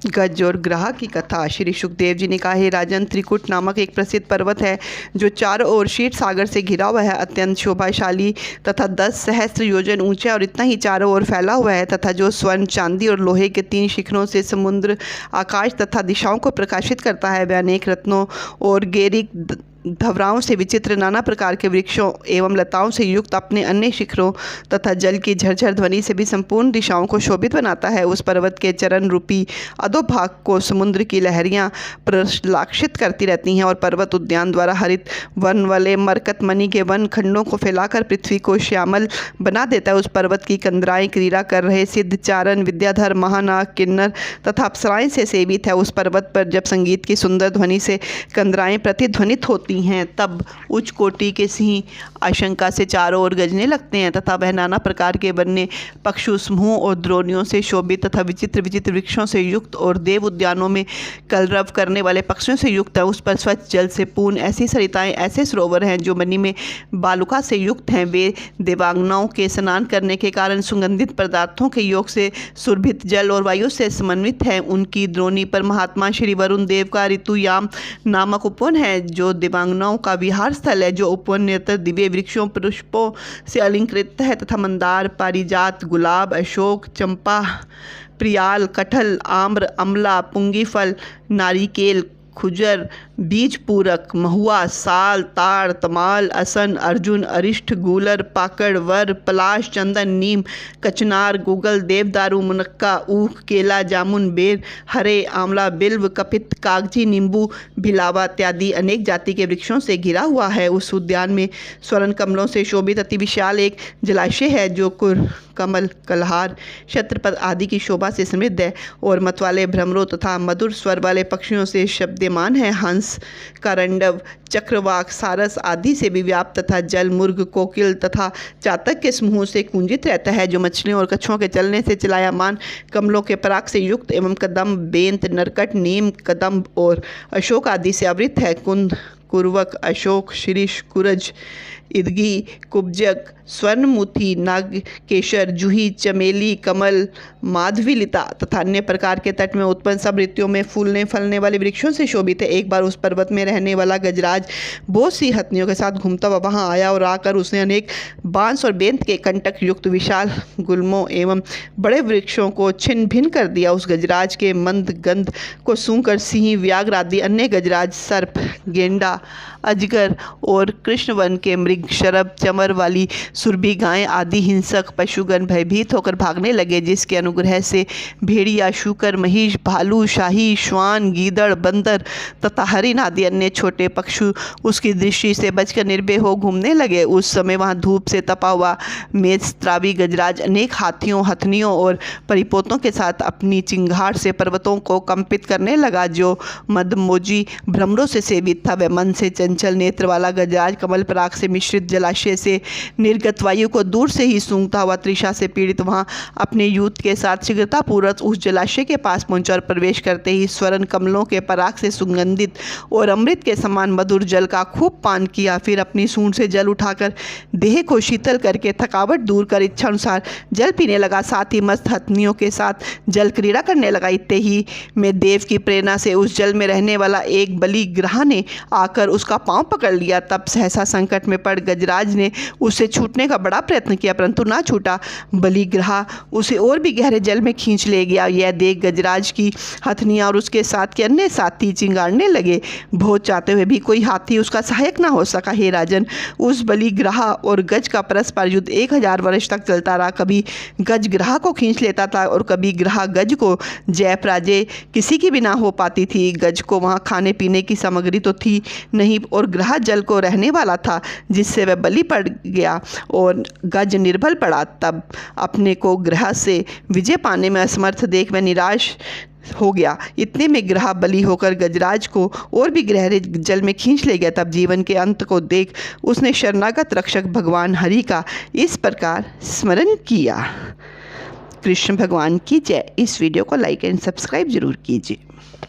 गज और ग्रह की कथा। श्री सुखदेव जी ने कहा, हे राजन, त्रिकुट नामक एक प्रसिद्ध पर्वत है जो चारों ओर क्षीर सागर से घिरा हुआ है। अत्यंत शोभाशाली तथा 10 सहस्त्र योजन ऊंचा और इतना ही चारों ओर फैला हुआ है तथा जो स्वर्ण, चांदी और लोहे के 3 शिखरों से समुद्र, आकाश तथा दिशाओं को प्रकाशित करता है। वह अनेक रत्नों और गेरिक धवराओं से विचित्र नाना प्रकार के वृक्षों एवं लताओं से युक्त अपने अन्य शिखरों तथा जल की झरझर ध्वनि से भी संपूर्ण दिशाओं को शोभित बनाता है। उस पर्वत के चरण रूपी अधोभाग को समुद्र की लहरियां प्रलाक्षित करती रहती हैं और पर्वत उद्यान द्वारा हरित वन वाले मरकतमणि के वन खंडों को फैलाकर पृथ्वी को श्यामल बना देता है। उस पर्वत की कंदराएं क्रीड़ा कर रहे सिद्ध, चारण, विद्याधर, महानाग, किन्नर तथा अप्सराएं से सेवित है। उस पर्वत पर जब संगीत की सुंदर ध्वनि से कंदराएं प्रतिध्वनित होती हैं तब उच्च कोटि के सिंह आशंका से चारों ओर गरजने लगते हैं तथा वह नाना प्रकार के वन्य पक्षु समूह और द्रोणियों से शोभित तथा विचित्र विचित्र वृक्षों से युक्त और देव उद्यानों में कलरव करने वाले पक्षियों से युक्त है। उस पर स्वच्छ जल से पूर्ण ऐसी सरिताएं, ऐसे सरोवर हैं जो मणि में बालुका से युक्त हैं। वे देवांगनाओं के स्नान करने के कारण सुगंधित पदार्थों के योग से सुरभित जल और वायु से समन्वित हैं। उनकी द्रोणी पर महात्मा श्री वरुण देव का ऋतुयाम नामक उपवन है जो देवांगनाओं का विहार स्थल है। जो उपवन निरंतर दिव्य वृक्षों, पुष्पों से अलंकृत है तथा मंदार, पारिजात, गुलाब, अशोक, चंपा, प्रियाल, कटहल, आम्र, अमला, पुंगीफल, नारिकेल, खुजर, बीज पूरक, महुआ, साल, ताड़, तमाल, असन, अर्जुन, अरिष्ठ, गूलर, पाकड़, वर, पलाश, चंदन, नीम, कचनार, गूगल, देवदारू, मुनक्का, ऊख, केला, जामुन, बेर, हरे, आंवला, बिल्व, कपित, कागजी, नींबू, भिलावा इत्यादि अनेक जाति के वृक्षों से घिरा हुआ है। उस उद्यान में स्वर्ण कमलों से शोभित अति विशाल एक जलाशय है जो कमल, कलहार, छत्रपद आदि की शोभा से समृद्ध है और मतवाले भ्रमरों तथा मधुर स्वर वाले पक्षियों से शब्दमान है। हंस, करंडव, चक्रवाक, सारस आदि से भी व्याप्त तथा जल, मुर्ग, कोकिल तथा चातक के समूह से कुंजित रहता है जो मछलियों और कछुओं के चलने से चलायमान कमलों के पराग से युक्त एवं कदम, बेंत, नरकट, नीम, कदम्ब और अशोक आदि से आवृत है। कुंद, कुरवक, अशोक, शिरीष, कुरज, इदगी, कुब्जक, स्वर्णमुखी, नागकेशर, जूही, चमेली, कमल, माधवीलिता तथा अन्य प्रकार के तट में उत्पन्न सब ऋतुओं में फूलने फलने वाले वृक्षों से शोभित है। एक बार उस पर्वत में रहने वाला गजराज बहुत सी हथनियों के साथ घूमता हुआ वहाँ आया और आकर उसने अनेक बांस और बेंत के कंटक युक्त विशाल गुल्मों एवं बड़े वृक्षों को छिन्न भिन्न कर दिया। उस गजराज के मंद गंध को सूंघकर सिंह, व्याघ्र आदि अन्य गजराज, सर्प, गेंडा, अजगर और कृष्णवन के मृग, शरभ, चमर वाली सुरभि गायें आदि हिंसक पशुगण भयभीत होकर भागने लगे, जिसके अनुग्रह से भेड़िया, शूकर, महिष, भालू, शाही, श्वान, गीदड़, बंदर तथा हरिण आदि अन्य छोटे पक्षु उसकी दृष्टि से बचकर निर्भय हो घूमने लगे। उस समय वहाँ धूप से तपा हुआ मेषत्रावी गजराज अनेक हाथियों, हथनियों और परिपोतों के साथ अपनी चिंगार से पर्वतों को कंपित करने लगा। जो मदमोजी भ्रमरों से सेवित था वह मन से चंचल नेत्र वाला गजराज कमल पराग से मिश्रित जलाशय से निर्गत वायु को दूर से ही सूंघता हुआ तृषा से पीड़ित वहां अपने यूथ के साथ शीघ्रतापूर्वक उस जलाशय के पास पहुंचा और प्रवेश करते ही स्वर्ण कमलों के पराग से सुगंधित और अमृत के समान मधुर जल का खूब पान किया। फिर अपनी सूंड से जल उठाकर देह को शीतल करके थकावट दूर कर इच्छा अनुसार जल पीने लगा। साथ ही मस्त हथनियों के साथ जल क्रीड़ा करने लगा। इतने ही में देव की प्रेरणा से उस जल में रहने वाला एक बलि ग्रह ने आकर उसका पांव पकड़ लिया। तब सहसा संकट में पड़ गजराज ने उससे छूटने का बड़ा प्रयत्न किया परंतु ना छूटा। बलिग्रह उसे और भी गहरे जल में खींच ले गया। यह देख गजराज की हथनियां और उसके साथ के अन्य साथी चिंगाड़ने लगे। बहुत चाहते हुए भी कोई हाथी उसका सहायक ना हो सका। हे राजन, उस बलिग्रह और गज का परस्पर युद्ध 1000 वर्ष तक चलता रहा। कभी गज ग्रह को खींच लेता था और कभी ग्रह गज को। जय पराजय किसी की भी ना हो पाती थी। गज को वहाँ खाने पीने की सामग्री तो थी नहीं और ग्रह जल को रहने वाला था, जिससे वह बलि पड़ गया और गज निर्बल पड़ा। तब अपने को ग्रह से विजय पाने में असमर्थ देख वह निराश हो गया। इतने में ग्रह बलि होकर गजराज को और भी गहरे जल में खींच ले गया। तब जीवन के अंत को देख उसने शरणागत रक्षक भगवान हरि का इस प्रकार स्मरण किया। कृष्ण भगवान की जय। इस वीडियो को लाइक एंड सब्सक्राइब जरूर कीजिए।